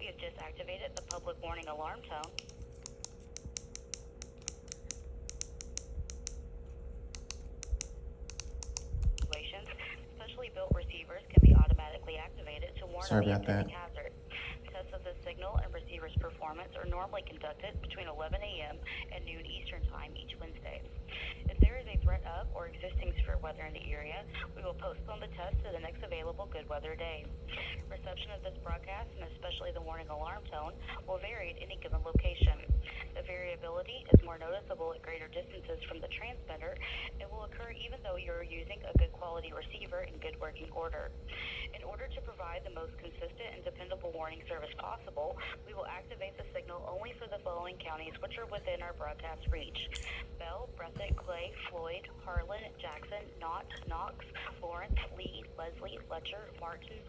We have just activated the public warning alarm tone. Specially built receivers can be automatically activated to warn of the impending hazard. Tests of this signal and receiver's performance are normally conducted between 11 a.m. and noon Eastern Time each Wednesday. If there is a threat of or existing severe weather in the area, we will postpone the test to the next available good weather day. Reception of this broadcast, and especially the warning alarm tone, will vary at any given location. The variability is more noticeable at greater distances from the transmitter and will occur even though you're using a good quality receiver in good working order. In order to provide the most consistent and dependable warning service possible, we will activate the signal only for the following counties which are within our broadcast reach: Bell, Breathitt, Clay, Floyd, Harlan, Jackson, Knott, Knox, Lawrence, Lee, Leslie, Fletcher, Martin,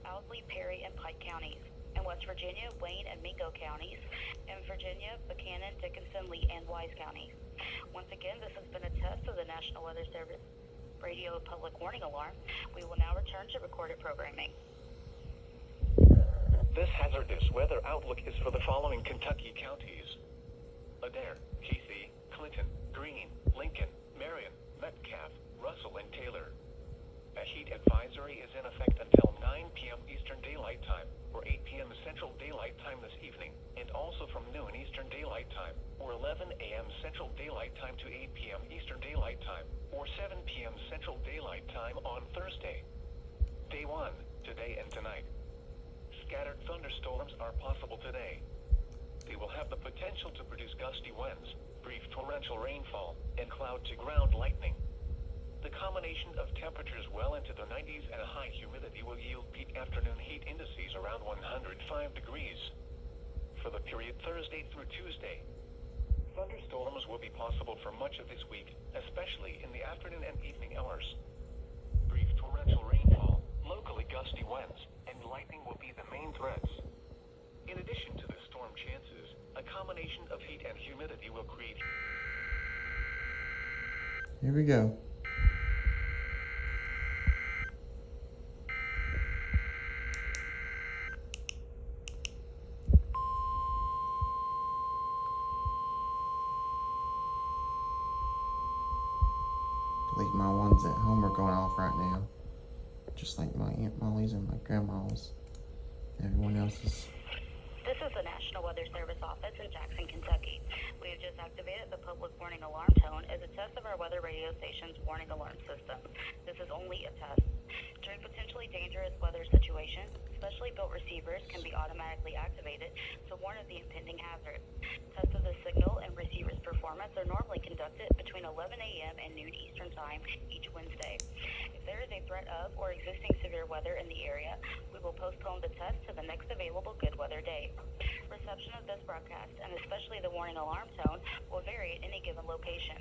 Owsley, Perry, and Pike counties. In West Virginia, Wayne and Mingo counties. In Virginia, Buchanan, Dickinson, Lee, and Wise counties. Once again, this has been a test of the National Weather Service radio public warning alarm. We will now return to recorded programming. This hazardous weather outlook is for the following Kentucky counties: Adair, Casey, Clinton, Greene, Lincoln, Marion, Metcalf, Russell, and Taylor. A heat advisory is in effect until 9 p.m. Eastern Daylight Time, or 8 p.m. Central Daylight Time this evening, and also from noon Eastern Daylight Time, or 11 a.m. Central Daylight Time to 8 p.m. Eastern Daylight Time, or 7 p.m. Central Daylight Time on Thursday. Day 1, today and tonight. Scattered thunderstorms are possible today. They will have the potential to produce gusty winds, brief torrential rainfall, and cloud-to-ground lightning. The combination of temperatures well into the 90s and a high humidity will yield peak afternoon heat indices around 105 degrees. For the period Thursday through Tuesday, thunderstorms will be possible for much of this week, especially in the afternoon and evening hours. Brief torrential rainfall, locally gusty winds, and lightning will be the main threats. In addition to the storm chances, a combination of heat and humidity will create... Here we go. I believe my ones at home are going off right now. Just like my Aunt Molly's and my grandma's. Everyone else's. This is the National Weather Service office in Jackson, Kentucky. We have just activated the public warning alarm tone as a test of our weather radio station's warning alarm system. This is only a test. During potentially dangerous weather situations, specially built receivers can be automatically activated to warn of the impending hazard. Tests of the signal and receiver's performance are normally conducted between 11 a.m. and noon Eastern Time each Wednesday. If there is a threat of or existing severe weather in the area, we will postpone the test to the next available good weather day. Reception of this broadcast, and especially the warning alarm tone, will vary at any given location.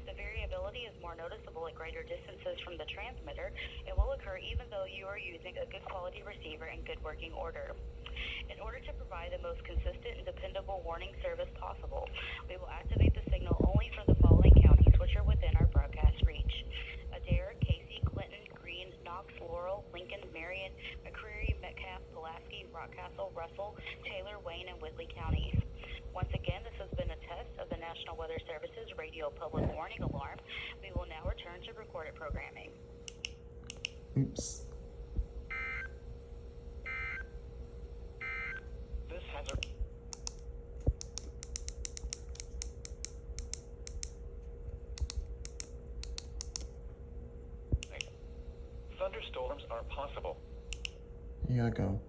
The variability is more noticeable at greater distances from the transmitter and will occur even though you are using a good quality receiver in good working order. In order to provide the most consistent and dependable warning service possible, we will activate the signal only for the following counties which are within our broadcast reach: Adair, Casey, Clinton, Greene, Knox, Laurel, Lincoln, Marion, McCreary, Metcalf, Pulaski, Rockcastle, Russell, Taylor, Wayne, and Whitley counties. Once again, this has been a test of the National Weather Service's radio public warning alarm. We will now return to recorded programming. Oops. This hazard... Thunderstorms are possible. Here I go.